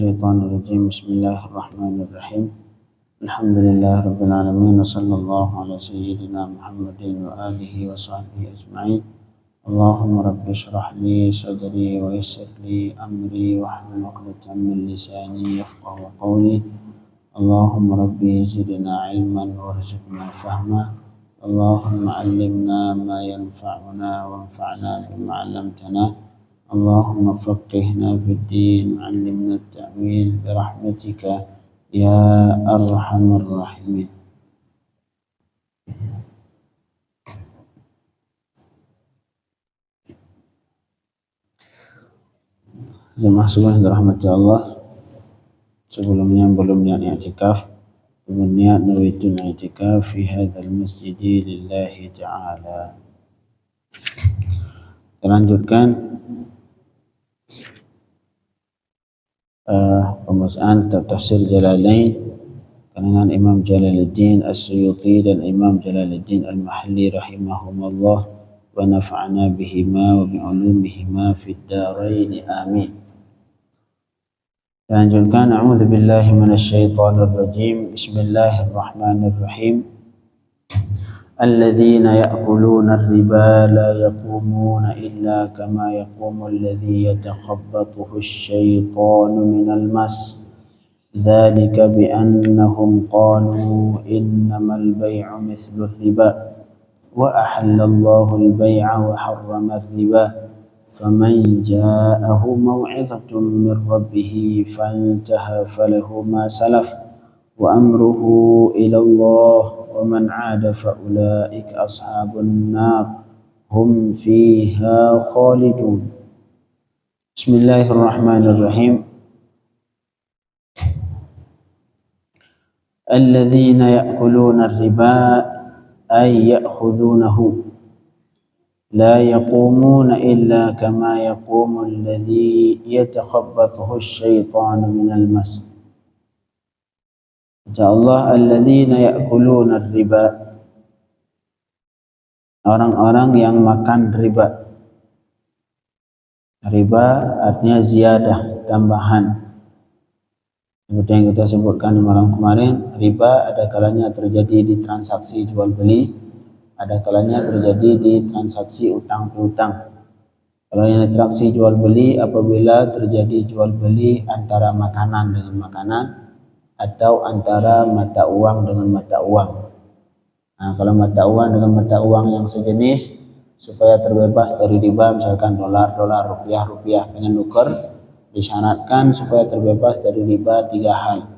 الشيطان الرجيم. بسم الله الرحمن الرحيم. الحمد لله رب العالمين، وصلى الله على سيدنا محمد وآله وصحبه أجمعين. اللهم رب اشرح لي صدري ويسر لي أمري واحلل عقدة من لساني يفقه قولي. اللهم ربي زدنا علما وارزقنا فهما. اللهم علمنا ما ينفعنا وانفعنا بما علمتنا. اللهم فقهنا في الدين وعلمنا التأويل برحمتك يا أرحم الراحمين. Jemaah subuh dirahmati Allah. Sebelumnya belum niat i'tikaf, belum niat nawaitu i'tikaf fi hadzal masjid lillahi ta'ala. Kita lanjutkan pembacaan kitab Tafsir Jalalain karangan Imam Jalaluddin As-Suyuti dan Imam Jalaluddin Al-Mahalli rahimahumullah wa nafa'ana bihima wa bi'ulumihima fid darain amin. Lanjutkan, a'udzu billahi minasyaitonir rajim. Bismillahirrahmanirrahim. Alladzina ya'kuluna ar-riba la yaqumuna illa kama yaqumu alladzi yatakhabbathu asy-syaitanu minal mas. Dzalika bi annahum qalu innamal bay'u mithlu ar-riba wa ahallallahu al-bay'a wa harrama ar-riba. فمن جاءه موعظة من ربه فانتهى فله ما سلف وأمره إلى الله ومن عاد فأولئك أصحاب النار هم فيها خالدون. بسم الله الرحمن الرحيم. الذين يأكلون الربا أي يأخذونه لا يقومون إلا كما يقوم الذي يتخبطه الشيطان من المس. Insyaallah, alladzina ya'kuluna riba, orang-orang yang makan riba. Riba artinya ziyadah, tambahan. Seperti yang kita sebutkan di malam kemarin, riba ada kalanya terjadi di transaksi jual beli, ada kalanya terjadi di transaksi utang piutang. Kalau yang transaksi jual beli apabila terjadi jual beli antara makanan dengan makanan atau antara mata uang dengan mata uang. Nah, kalau mata uang dengan mata uang yang sejenis, supaya terbebas dari riba, misalkan dolar, rupiah, pengen nuker, disyaratkan supaya terbebas dari riba 3 hal.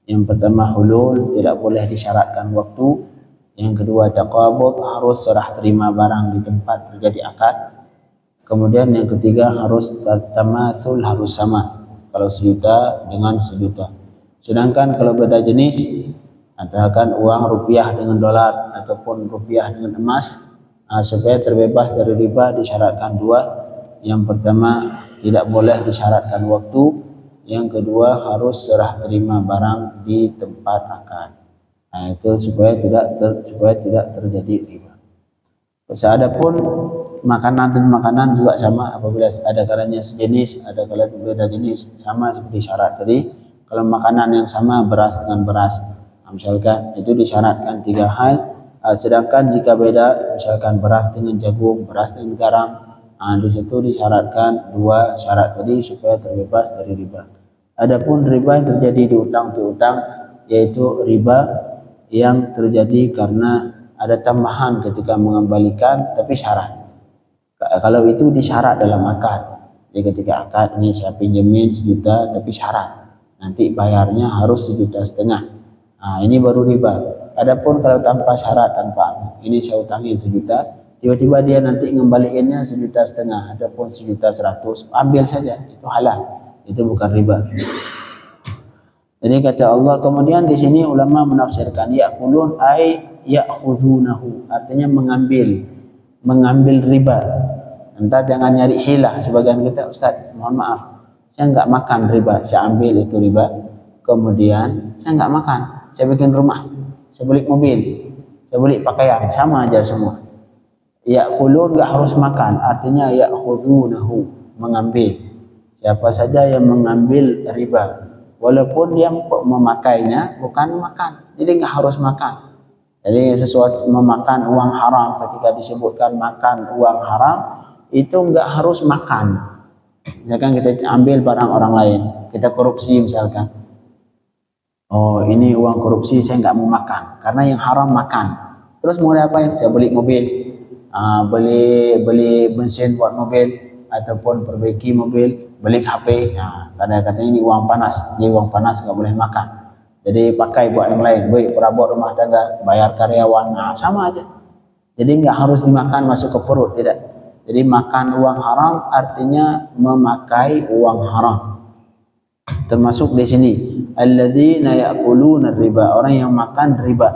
Yang pertama hulul, tidak boleh disyaratkan waktu. Yang kedua taqabud, harus serah terima barang di tempat terjadi akad. Kemudian yang ketiga harus tamatsul, harus sama. Kalau 1 juta dengan 1 juta. Sedangkan kalau beda jenis, misalkan uang rupiah dengan dolar ataupun rupiah dengan emas, supaya terbebas dari riba disyaratkan 2. Yang pertama tidak boleh disyaratkan waktu. Yang kedua harus serah terima barang di tempat akad. Nah, itu supaya tidak terjadi riba. Adapun makanan dan makanan juga sama, apabila ada kalanya sejenis, ada kalanya berbeda jenis, sama seperti syarat tadi. Kalau makanan yang sama, beras dengan beras, misalkan itu disyaratkan 3 hal. Sedangkan jika beda, misalkan beras dengan jagung, beras dengan garam, di situ disyaratkan 2 syarat tadi supaya terbebas dari riba. Adapun riba yang terjadi di utang piutang, yaitu riba yang terjadi karena ada tambahan ketika mengembalikan tapi syarat. Kalau itu disyarat dalam akad, jadi ketika akad ini saya pinjemin 1 juta tapi syarat nanti bayarnya harus 1,5 juta. Nah, ini baru riba. Adapun kalau tanpa syarat, tanpa ini saya utangin 1 juta, tiba-tiba dia nanti ngembaliinnya 1,5 juta ataupun 1,1 juta, ambil saja, itu halal, itu bukan riba. Jadi kata Allah, kemudian di sini ulama menafsirkan ya'kulun ay ya'khuzunahu, artinya mengambil riba. Entah jangan nyari hilah. Sebagian kita, Ustaz, mohon maaf, saya enggak makan riba, saya ambil itu riba. Kemudian saya enggak makan, saya bikin rumah, saya beli mobil, saya beli pakaian, sama aja semua. Ya'kulun enggak harus makan, artinya ya'khuzunahu, mengambil. Siapa saja yang mengambil riba, walaupun dia memakainya bukan makan, jadi nggak harus makan. Jadi sesuatu memakan uang haram, ketika disebutkan makan uang haram itu nggak harus makan. Misalkan kita ambil barang orang lain, kita korupsi misalkan, oh ini uang korupsi, saya nggak mau makan karena yang haram makan. Terus mau diapain? Saya beli mobil, beli bensin buat mobil, ataupun perbaiki mobil, beli HP. Kadang-kadang ini uang panas, jadi uang panas nggak boleh makan, jadi pakai buat yang lain, beli perabot rumah tangga, bayar karyawan, sama aja. Jadi nggak harus dimakan masuk ke perut, tidak. Jadi makan uang haram artinya memakai uang haram. Termasuk di sini alladzina ya'kuluna riba, orang yang makan riba.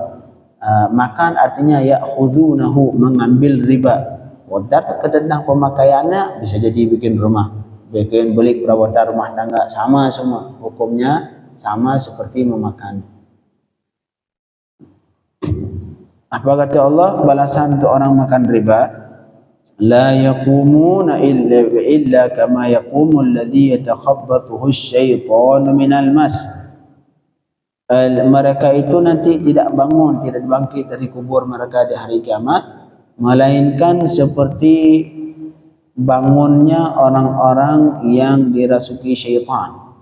Makan artinya ya'khudunahu, mengambil riba. Wadat tentang pemakaiannya bisa jadi bikin rumah, bikin beli perabotan rumah tangga, sama semua hukumnya, sama seperti memakan. Apa kata Allah balasan untuk orang makan riba? La yaqumuna illa kama yaqumu alladhi yatakhabbathu asy-syaitanu minal mas. Mereka itu nanti tidak bangun, tidak bangkit dari kubur mereka di hari kiamat, melainkan seperti bangunnya orang-orang yang dirasuki syaitan.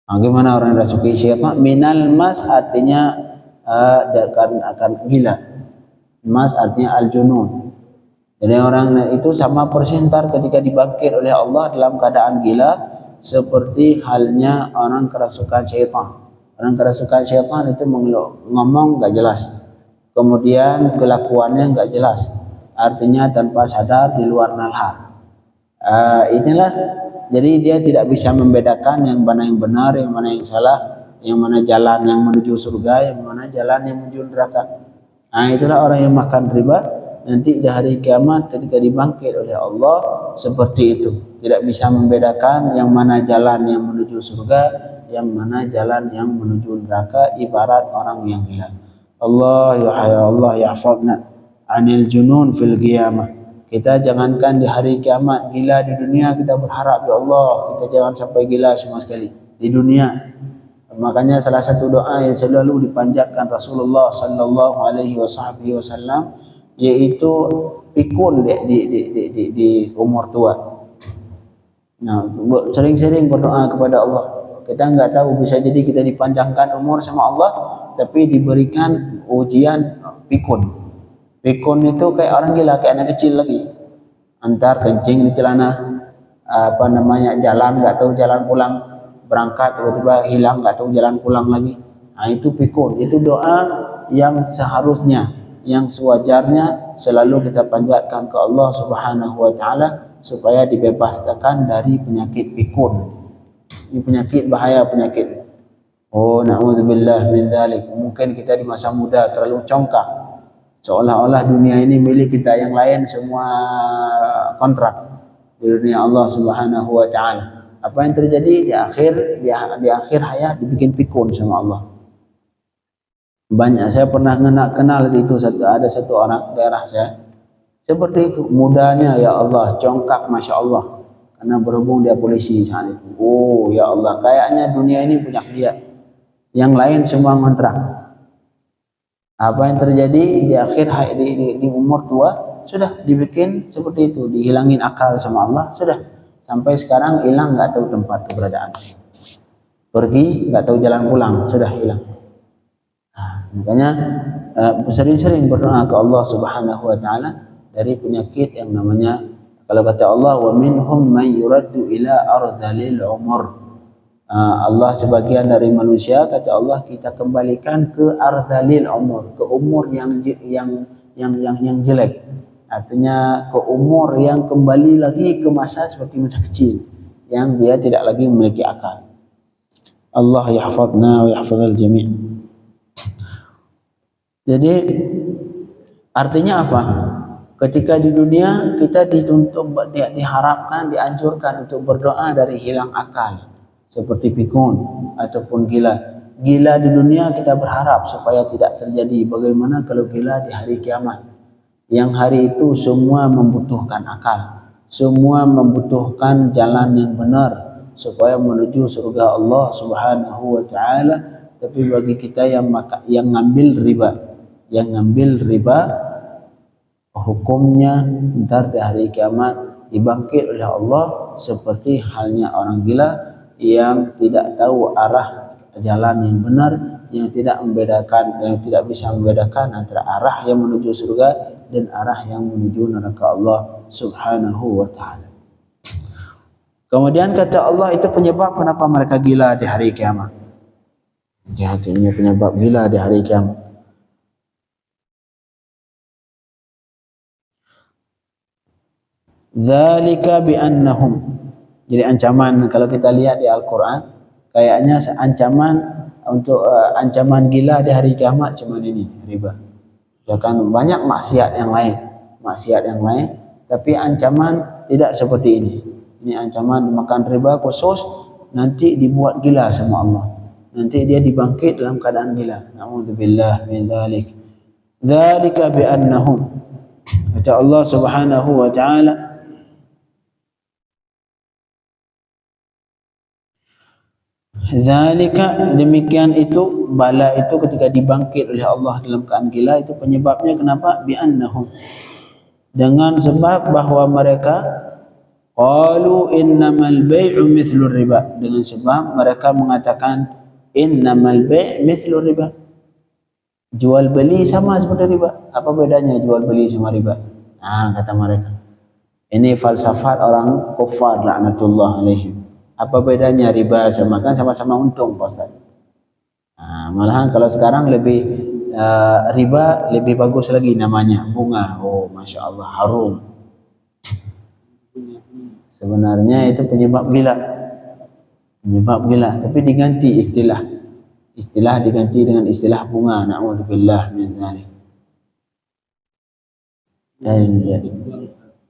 Bagaimana orang yang dirasuki syaitan? Minal mas artinya akan gila. Mas artinya al-junun. Jadi orang itu sama persintar ketika dibangkit oleh Allah dalam keadaan gila, seperti halnya orang kerasukan syaitan. Orang kerasukan syaitan itu ngomong gak jelas, kemudian kelakuannya gak jelas, artinya tanpa sadar di luar nalar. Inilah, jadi dia tidak bisa membedakan yang mana yang benar, yang mana yang salah, yang mana jalan yang menuju surga, yang mana jalan yang menuju neraka. Itulah orang yang makan riba. Nanti di hari kiamat ketika dibangkit oleh Allah seperti itu, tidak bisa membedakan yang mana jalan yang menuju surga, yang mana jalan yang menuju neraka, ibarat orang yang gila. Allah yahfazna anil junun fil qiyamah. Kita jangankan di hari kiamat gila di dunia, kita berharap ya Allah kita jangan sampai gila sama sekali di dunia. Makanya salah satu doa yang selalu dipanjatkan Rasulullah sallallahu alaihi wasallam yaitu pikun di umur tua. Nah, sering-sering berdoa kepada Allah. Kita nggak tahu, bisa jadi kita dipanjangkan umur sama Allah, tapi diberikan ujian pikun. Pikun itu kayak orang gila, kayak anak kecil lagi. Antar kencing di celana, jalan nggak tahu jalan pulang, berangkat tiba-tiba hilang nggak tahu jalan pulang lagi. Itu pikun. Itu doa yang seharusnya, yang sewajarnya selalu kita panjatkan ke Allah Subhanahu wa taala supaya dibebaskan dari penyakit pikun. Ini penyakit bahaya, penyakit. Na'udzubillah min dzalik. Mungkin kita di masa muda terlalu congkak, seolah-olah dunia ini milik kita, yang lain semua kontrak di dunia Allah Subhanahu wa taala. Apa yang terjadi di akhir hayat dibikin pikun sama Allah. Banyak, saya pernah kenal itu ada satu orang daerah saya seperti itu, mudanya ya Allah congkak, masya Allah, karena berhubung dia polisi saat itu. Ya Allah, kayaknya dunia ini punya dia, yang lain semua kontrak. Apa yang terjadi di akhir di umur tua sudah dibikin seperti itu, dihilangin akal sama Allah, sudah sampai sekarang hilang, nggak tahu tempat keberadaan, pergi nggak tahu jalan pulang, sudah hilang. Makanya sering-sering berdoa ke Allah Subhanahu wa taala dari penyakit yang namanya, kalau kata Allah, wa minhum man yuraddu ila ardhalil umur. Allah sebagian dari manusia, kata Allah, kita kembalikan ke ardhalil umur, ke umur yang jelek. Artinya ke umur yang kembali lagi ke masa seperti masa kecil, yang dia tidak lagi memiliki akal. Allah yahfazna wa yahfazal jami'. Jadi artinya apa? Ketika di dunia kita dituntut, diharapkan, dianjurkan untuk berdoa dari hilang akal, seperti pikun ataupun gila. Gila di dunia kita berharap supaya tidak terjadi. Bagaimana kalau gila di hari kiamat? Yang hari itu semua membutuhkan akal, semua membutuhkan jalan yang benar, supaya menuju surga Allah Subhanahu wa taala. Tapi bagi kita yang ngambil riba, hukumnya ntar di hari kiamat dibangkit oleh Allah seperti halnya orang gila yang tidak tahu arah jalan yang benar, yang tidak bisa membedakan antara arah yang menuju surga dan arah yang menuju neraka Allah Subhanahu wa taala. Kemudian kata Allah, itu penyebab kenapa mereka gila di hari kiamat. Ya, ini penyebab gila di hari kiamat. Dzalika bi'annahum. Jadi ancaman kalau kita lihat di Al-Qur'an, kayaknya ancaman untuk ancaman gila di hari kiamat cuma ini, riba. Ya kan banyak maksiat yang lain, tapi ancaman tidak seperti ini. Ini ancaman makan riba khusus nanti dibuat gila sama Allah. Nanti dia dibangkit dalam keadaan gila. Na'udzubillah min dzalik. Dzalika bi'annahum. Kata Allah Subhanahu wa taala, zalika, demikian itu, bala itu ketika dibangkit oleh Allah dalam keadaan gila, itu penyebabnya kenapa? Bi'annahum, dengan sebab bahwa mereka qalu innamal bai'u mithlur riba, dengan sebab mereka mengatakan innamal bai' mithlur riba, jual beli sama seperti riba. Apa bedanya jual beli sama riba? Kata mereka, ini falsafat orang kufar laknatullah alaihim. Apa bedanya riba sama, kan sama-sama untung Pak Ustaz. Malahan kalau sekarang lebih riba lebih bagus lagi namanya, bunga. Oh, Masya Allah, harum. Sebenarnya itu penyebab gila, tapi diganti istilah diganti dengan istilah bunga. Na'udzubillah min dzalik. Dan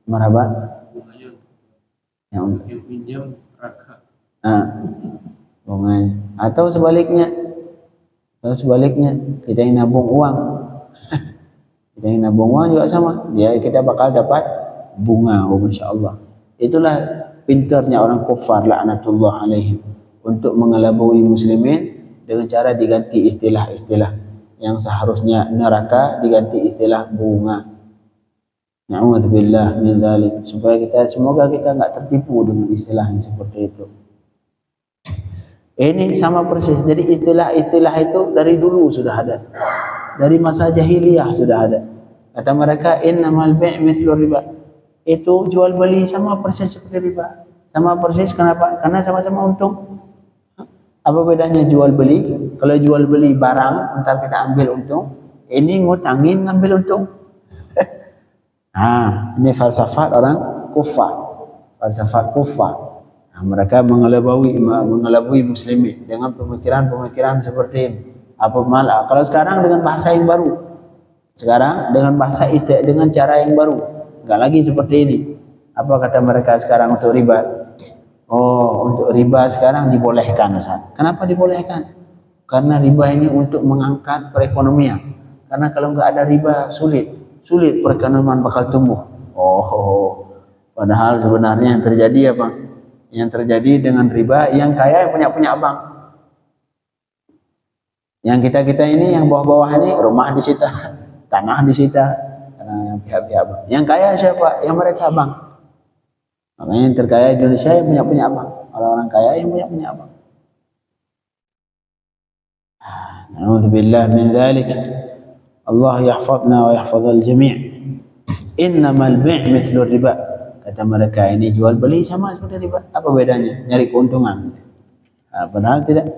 marhaba yang pinjam raka. Bunganya. Atau sebaliknya kita yang nabung uang. Kita yang nabung uang juga sama, kita bakal dapat bunga. Oh, Masya Allah. Itulah pintarnya orang kufar laknatullah alaihim untuk mengelabui muslimin dengan cara diganti istilah-istilah yang seharusnya neraka diganti istilah bunga. Na'udzubillah min dzalik. Supaya semoga kita enggak tertipu dengan istilah yang seperti itu. Ini sama persis. Jadi istilah-istilah itu dari dulu sudah ada. Dari masa jahiliyah sudah ada. Kata mereka innamal bai' mithlur riba. Itu jual beli sama persis seperti riba. Sama persis, kenapa? Karena sama-sama untung. Apa bedanya jual beli? Kalau jual beli barang, ntar kita ambil untung. Ini ngutangin ngambil untung. Ini falsafat orang kufar. Mereka mengelabui muslimin dengan pemikiran seperti ini. Kalau sekarang dengan bahasa yang baru. Dengan cara yang baru. Enggak lagi seperti ini. Apa kata mereka sekarang untuk riba? Oh, untuk riba sekarang dibolehkan, Ustaz. Kenapa dibolehkan? Karena riba ini untuk mengangkat perekonomian. Karena kalau enggak ada riba sulit perekonomian bakal tumbuh. Padahal sebenarnya yang terjadi apa? Yang terjadi dengan riba, yang kaya yang punya bank. Yang kita ini, yang bawah-bawah ini, rumah disita, tanah disita. Karena pihak-pihak bank. Yang kaya siapa? Yang mereka bank. Makanya yang terkaya di Indonesia yang punya bank. Orang-orang kaya yang punya bank. Na'udzubillah min dzalik. Allah yahfazna wa yahfazal jami'. Innamal bai' mithlur riba. Kata mereka, ini jual beli sama seperti riba. Apa bedanya? Nyari keuntungan. Padahal tidak.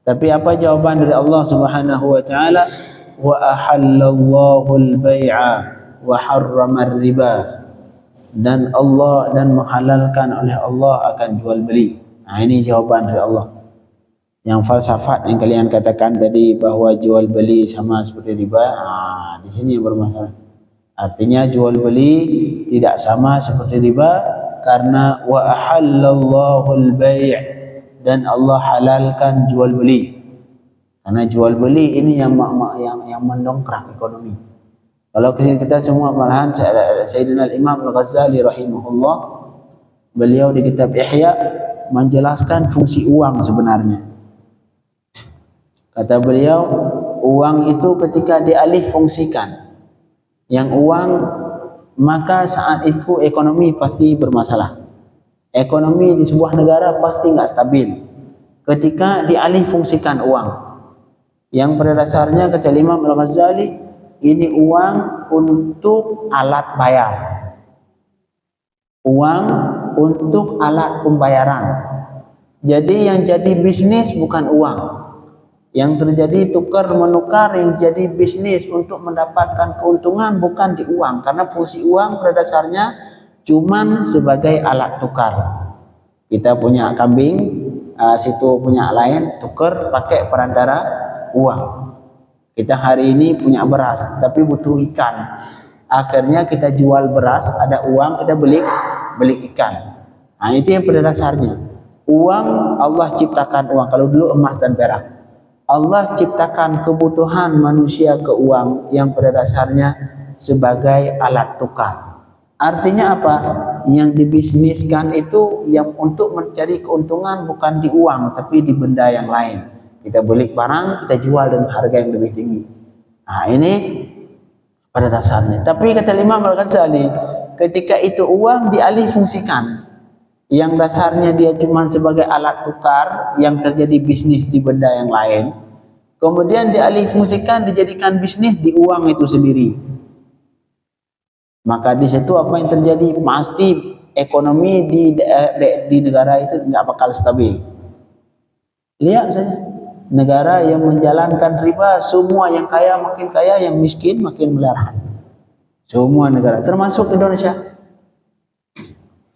Tapi apa jawaban dari Allah Subhanahu wa taala? Wa ahallallahu al-bai'a wa harrama riba. Dan menghalalkan oleh Allah akan jual beli. Ini jawaban dari Allah. Yang falsafat yang kalian katakan tadi bahwa jual beli sama seperti riba, di sini yang bermasalah. Artinya jual beli tidak sama seperti riba karena wa ahallallahu al-bai', dan Allah halalkan jual beli. Karena jual beli ini yang mendongkrak ekonomi. Kalau kita semua, malahan Sayyidina Imam Al-Ghazali rahimahullah, beliau di kitab Ihya menjelaskan fungsi uang sebenarnya. Kata beliau, uang itu ketika dialih fungsikan yang uang, maka saat itu ekonomi pasti bermasalah. Ekonomi di sebuah negara pasti nggak stabil ketika dialih fungsikan uang. Yang pada dasarnya kata Imam Al-Ghazali, ini uang untuk alat bayar, uang untuk alat pembayaran. Jadi yang jadi bisnis bukan uang, yang terjadi tukar menukar, yang jadi bisnis untuk mendapatkan keuntungan bukan di uang, karena fungsi uang pada dasarnya cuman sebagai alat tukar. Kita punya kambing, situ punya lain, tukar pakai perantara uang. Kita hari ini punya beras tapi butuh ikan, akhirnya kita jual beras, ada uang, kita beli ikan. Nah, itu yang pada dasarnya uang. Allah ciptakan uang. Kalau dulu emas dan perak, Allah ciptakan kebutuhan manusia ke uang yang pada dasarnya sebagai alat tukar. Artinya apa? Yang dibisniskan itu yang untuk mencari keuntungan bukan di uang tapi di benda yang lain. Kita beli barang, kita jual dengan harga yang lebih tinggi. Nah, ini pada dasarnya. Tapi kata Imam Al-Ghazali, ketika itu uang dialih fungsikan, yang dasarnya dia cuma sebagai alat tukar yang terjadi bisnis di benda yang lain, kemudian dialih fungsikan dijadikan bisnis di uang itu sendiri. Maka di situ apa yang terjadi? Pasti ekonomi di negara itu nggak bakal stabil. Lihat saja negara yang menjalankan riba, semua yang kaya makin kaya, yang miskin makin melarat. Semua negara, termasuk Indonesia.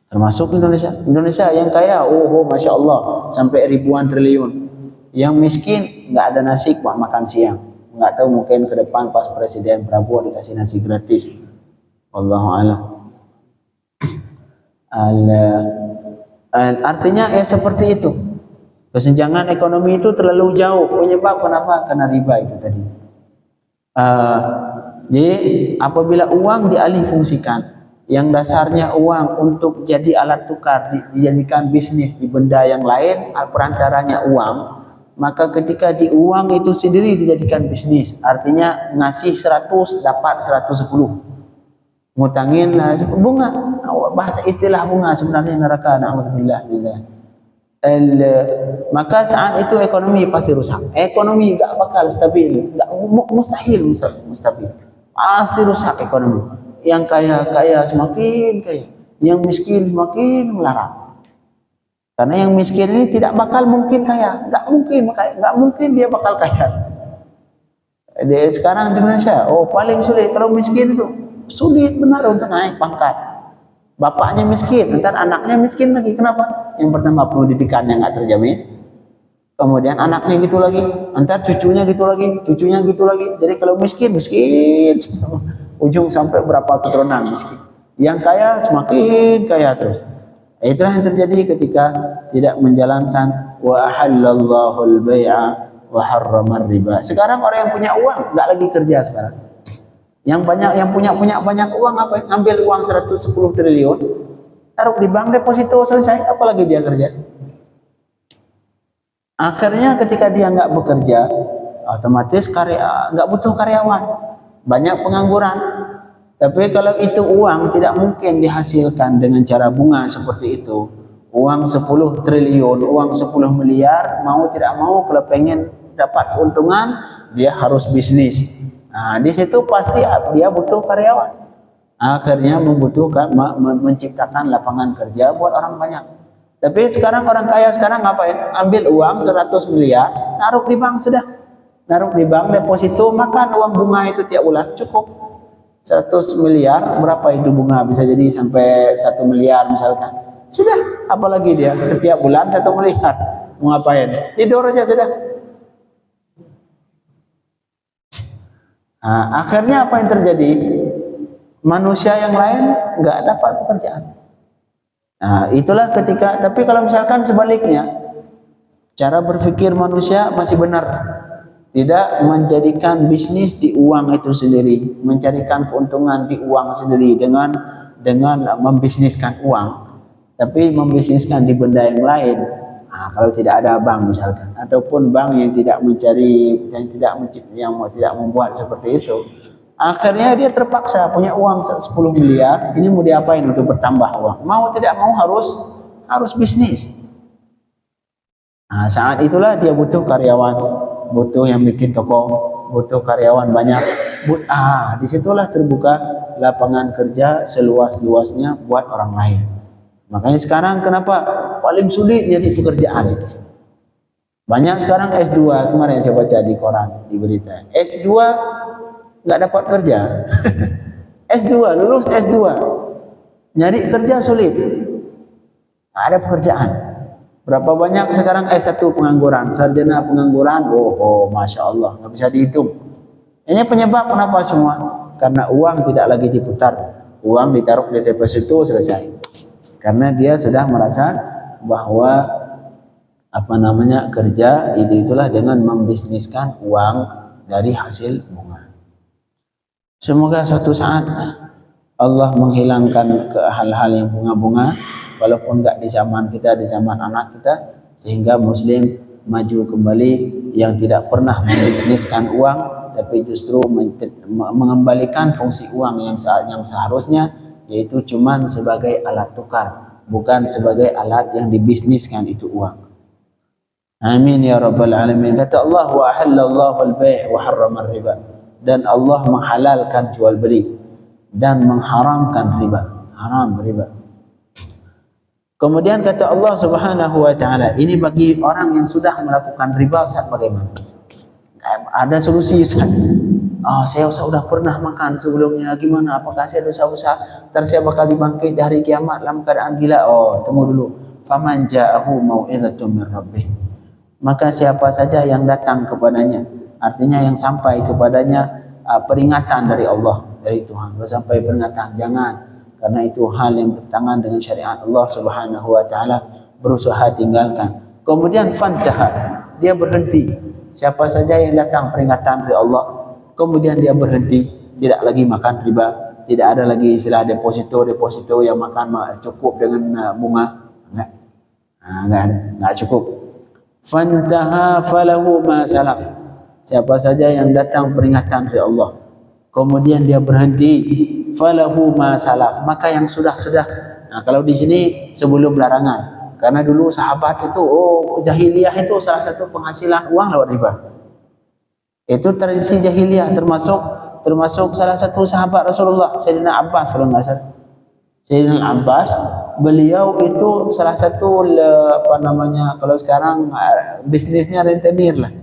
Termasuk Indonesia. Indonesia yang kaya, masya Allah, sampai ribuan triliun. Yang miskin nggak ada nasi buat makan siang. Nggak tahu, mungkin ke depan pas Presiden Prabowo dikasih nasi gratis. Wallahu a'lam. Artinya ya seperti itu. Kesenjangan ekonomi itu terlalu jauh. Penyebab kenapa? Karena riba itu tadi. Jadi apabila uang dialih fungsikan, yang dasarnya uang untuk jadi alat tukar, dijadikan bisnis di benda yang lain, perantaranya uang, maka ketika di uang itu sendiri dijadikan bisnis, artinya ngasih 100 dapat 110. Ngutangin bunga, bahasa istilah bunga sebenarnya neraka, na'udzubillah. Maka saat itu ekonomi pasti rusak. Ekonomi enggak bakal stabil, enggak, mustahil stabil. Pasti rusak ekonomi. Yang kaya semakin kaya, yang miskin semakin melarat. Karena yang miskin ini tidak bakal mungkin kaya, enggak mungkin dia bakal kaya. Sekarang di Indonesia, paling sulit kalau miskin itu sulit benar untuk naik pangkat. Bapaknya miskin, ntar anaknya miskin lagi. Kenapa? Yang pertama pendidikannya nggak terjamin, kemudian anaknya gitu lagi, ntar cucunya gitu lagi. Jadi kalau miskin, ujung sampai berapa keturunan miskin. Yang kaya semakin kaya terus. Itulah yang terjadi ketika tidak menjalankan wa ahallallahu al-bai'a wa harrama riba. Sekarang orang yang punya uang nggak lagi kerja sekarang. Yang punya banyak uang apa? Ngambil uang 110 triliun, taruh di bank deposito, selesai. Apalagi dia kerja? Akhirnya ketika dia nggak bekerja, otomatis nggak butuh karyawan, banyak pengangguran. Tapi kalau itu uang tidak mungkin dihasilkan dengan cara bunga seperti itu. Uang 10 triliun, uang 10 miliar, mau tidak mau kalau pengen dapat keuntungan, dia harus bisnis. Nah, di situ pasti dia butuh karyawan. Akhirnya membutuhkan menciptakan lapangan kerja buat orang banyak. Tapi sekarang orang kaya sekarang ngapain? Ambil uang 100 miliar, taruh di bank sudah. Taruh di bank deposito, makan uang bunga itu tiap bulan cukup. 100 miliar, berapa itu bunga? Bisa jadi sampai 1 miliar misalkan. Sudah, apalagi dia setiap bulan 1 miliar. Mau ngapain? Tidur aja sudah. Nah, akhirnya apa yang terjadi? Manusia yang lain nggak dapat pekerjaan. Nah, itulah ketika. Tapi kalau misalkan sebaliknya, cara berpikir manusia masih benar, tidak menjadikan bisnis di uang itu sendiri, mencarikan keuntungan di uang sendiri dengan membisniskan uang. tapi membisniskan di benda yang lain. Nah, kalau tidak ada bank misalkan, ataupun bank yang tidak mencari, yang tidak membuat seperti itu, akhirnya dia terpaksa punya uang 10 miliar, ini mau diapain untuk bertambah uang? Mau tidak mau harus bisnis. Nah, saat itulah dia butuh karyawan, butuh yang bikin toko, butuh karyawan banyak. Disitulah terbuka lapangan kerja seluas-luasnya buat orang lain. Makanya sekarang kenapa paling sulit jadi pekerjaan? Banyak sekarang S2, kemarin saya baca di koran, di berita. S2 nggak dapat kerja. S2, lulus S2, nyari kerja sulit. Nggak ada pekerjaan. Berapa banyak sekarang S1 pengangguran, sarjana pengangguran, Masya Allah, nggak bisa dihitung. Ini penyebab kenapa semua? Karena uang tidak lagi diputar. Uang ditaruh di deposito, selesai. Karena dia sudah merasa bahwa kerja itulah dengan membisniskan uang dari hasil bunga. Semoga suatu saat Allah menghilangkan hal-hal yang bunga-bunga, walaupun enggak di zaman kita, di zaman anak kita, sehingga Muslim maju kembali yang tidak pernah membisniskan uang, tapi justru mengembalikan fungsi uang yang seharusnya, yaitu cuman sebagai alat tukar, bukan sebagai alat yang dibisniskan itu uang. Amin ya rabbal alamin. Kata Allah, wa ahallallahu al-bai' wa harrama riba. Dan Allah menghalalkan jual beli dan mengharamkan riba. Haram riba. Kemudian kata Allah Subhanahu wa taala, ini bagi orang yang sudah melakukan riba, Ustaz, bagaimana? Ada solusi, Ustaz. Saya sudah pernah makan sebelumnya, gimana? Apakah saya dosa besar? Ntar saya bakal dibangkit di hari kiamat dalam keadaan gila. Tunggu dulu. Faman ja'ahu mau'izatun min rabbih. Maka siapa saja yang datang kepadanya, artinya yang sampai kepadanya peringatan dari Allah, dari Tuhan. Kalau sampai peringatan, jangan, karena itu hal yang bertentangan dengan syariat Allah Subhanahu wa taala, berusaha tinggalkan. Kemudian fantaha, dia berhenti. Siapa saja yang datang peringatan dari Allah, kemudian dia berhenti, tidak lagi makan riba, tidak ada lagi istilah deposito yang makan cukup dengan bunga, enggak ada, enggak cukup. Fantaha falahu ma salaf. Siapa saja yang datang peringatan dari Allah, kemudian dia berhenti, falahu ma salaf, maka yang sudah. Nah, kalau di sini sebelum larangan, karena dulu sahabat itu, jahiliyah itu salah satu penghasilan uang lewat riba. Itu tradisi jahiliyah, termasuk salah satu sahabat Rasulullah, Sayyidina Abbas kalau nggak salah. Sayyidina Abbas, beliau itu salah satu kalau sekarang bisnisnya rentenir lah.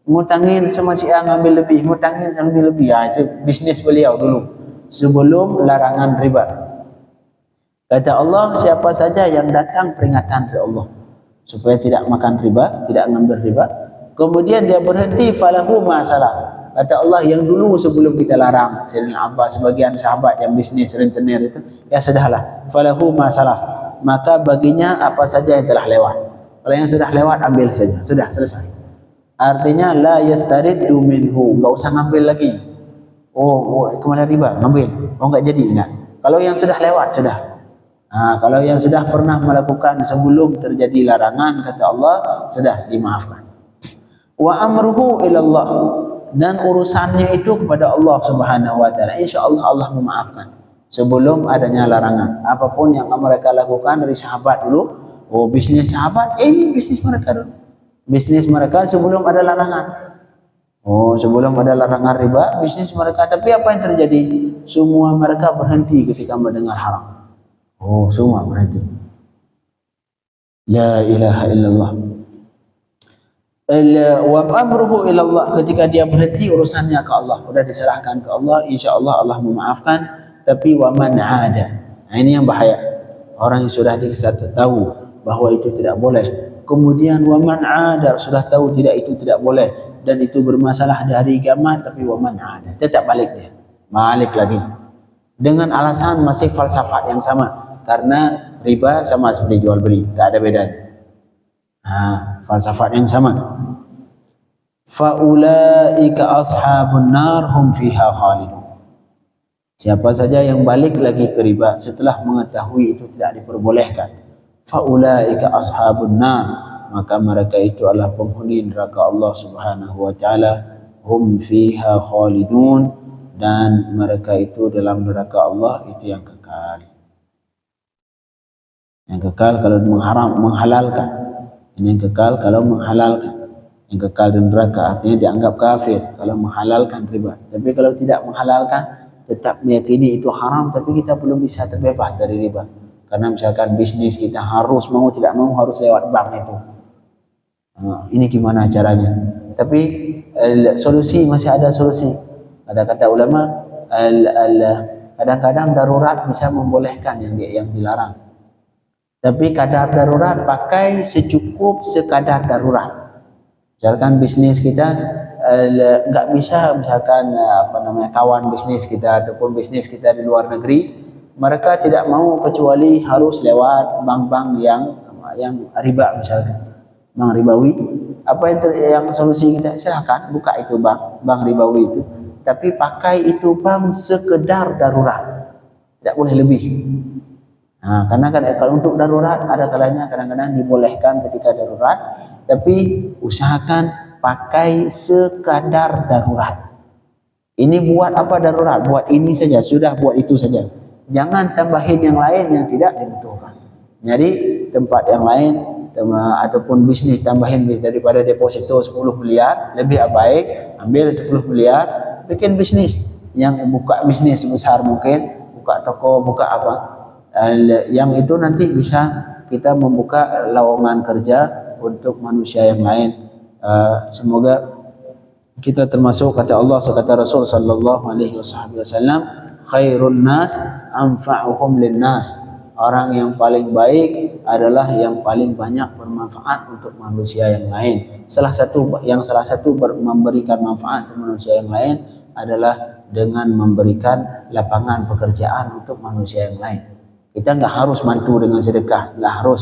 Ngutangin sama si A ngambil lebih, ngutangin ngambil lebih. Itu bisnis beliau dulu sebelum larangan riba. Kata Allah, siapa saja yang datang peringatan dari Allah supaya tidak makan riba, tidak ngambil riba, kemudian dia berhenti, falahu ma salah. Kata Allah, yang dulu sebelum kita larang, Sayyidina Abbas, sebagian sahabat yang bisnis rentenir itu, ya sudahlah, falahu ma salaf, maka baginya apa saja yang telah lewat. Kalau yang sudah lewat, ambil saja, sudah selesai. Artinya la yastariddu minhu, enggak usah ngambil lagi. Kemana riba, ngambil. Enggak jadi, enggak. Kalau yang sudah lewat, sudah. Kalau yang sudah pernah melakukan sebelum terjadi larangan, kata Allah, sudah dimaafkan. Wa amruhu ilallah, dan urusannya itu kepada Allah Subhanahu wa taala. Insyaallah Allah memaafkan sebelum adanya larangan. Apapun yang mereka lakukan dari sahabat dulu, bisnis sahabat, ini bisnis mereka dulu. Bisnis mereka sebelum ada larangan. Sebelum ada larangan riba, bisnis mereka. Tapi apa yang terjadi? Semua mereka berhenti ketika mendengar haram. Semua berhenti. La ilaha illallah. Wa amruhu ilallah, ketika dia berhenti urusannya ke Allah, sudah diserahkan ke Allah, insyaallah Allah memaafkan. Tapi wa man ada, ini yang bahaya. Orang yang sudah tahu bahwa itu tidak boleh, kemudian wa man ada, sudah tahu itu tidak boleh dan itu bermasalah dari kiamat, tapi wa man ada, tetap balik lagi dengan alasan masih falsafat yang sama, karena riba sama seperti jual beli, tidak ada bedanya. Falsafat yang sama. Faulaika ashabun nar hum fiha khalidun. Siapa saja yang balik lagi ke riba setelah mengetahui itu tidak diperbolehkan, faulaika ashabun nar, maka mereka itu adalah penghuni neraka Allah Subhanahu wa taala, hum fiha khalidun, dan mereka itu dalam neraka Allah itu yang kekal. Yang kekal kalau menghalalkan. Ini yang kekal kalau menghalalkan. Yang kekal di neraka artinya dianggap kafir kalau menghalalkan riba. Tapi kalau tidak menghalalkan, tetap meyakini itu haram, tapi kita belum bisa terbebas dari riba. Karena misalkan bisnis kita harus mau tidak mau harus lewat bank itu. Ini gimana caranya? Tapi solusi masih ada solusi. Ada kata ulama, kadang-kadang darurat bisa membolehkan yang dilarang. Tapi kadar darurat pakai secukup sekadar darurat. Misalkan bisnis kita nggak bisa, misalkan kawan bisnis kita ataupun bisnis kita di luar negeri, mereka tidak mau kecuali harus lewat bank-bank yang riba, misalkan bank ribawi. Apa yang solusi kita? Silakan buka itu bank ribawi itu, tapi pakai itu bank sekedar darurat, tidak boleh lebih. Karena kalau untuk darurat ada kalanya kadang-kadang dibolehkan ketika darurat, tapi usahakan pakai sekadar darurat. Ini buat apa darurat? Buat ini saja, sudah buat itu saja. Jangan tambahin yang lain yang tidak dibutuhkan. Jadi tempat yang lain ataupun bisnis tambahin daripada deposito 10 miliar, lebih baik ambil 10 miliar, bikin bisnis. Yang buka bisnis sebesar mungkin, buka toko, buka apa. Yang itu nanti bisa kita membuka lowongan kerja untuk manusia yang lain. Semoga kita termasuk kata Allah, kata Rasul sallallahu alaihi wasallam, khairun nas anfa'uhum linnas. Orang yang paling baik adalah yang paling banyak bermanfaat untuk manusia yang lain. Salah satu memberikan manfaat untuk manusia yang lain adalah dengan memberikan lapangan pekerjaan untuk manusia yang lain. Kita nggak harus bantu dengan sedekah, nggak harus.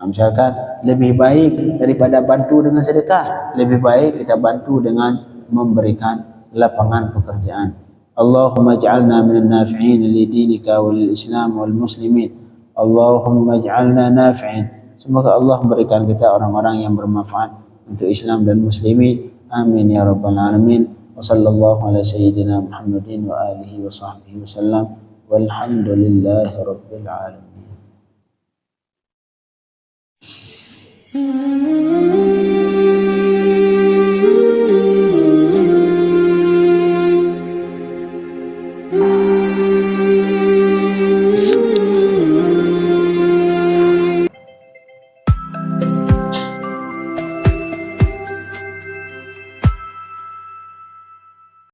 Misalkan lebih baik daripada bantu dengan sedekah, lebih baik kita bantu dengan memberikan lapangan pekerjaan. Allahumma ij'alna minan nafi'in li dinika wal islam wal muslimin. Allahumma ij'alna nafi'in. Semoga Allah memberikan kita orang-orang yang bermanfaat untuk Islam dan muslimin. Amin ya rabbal alamin. Wa sallallahu ala sayyidina Muhammadin wa alihi wa sahbihi wasallam. Walhamdulillahi rabbil alamin.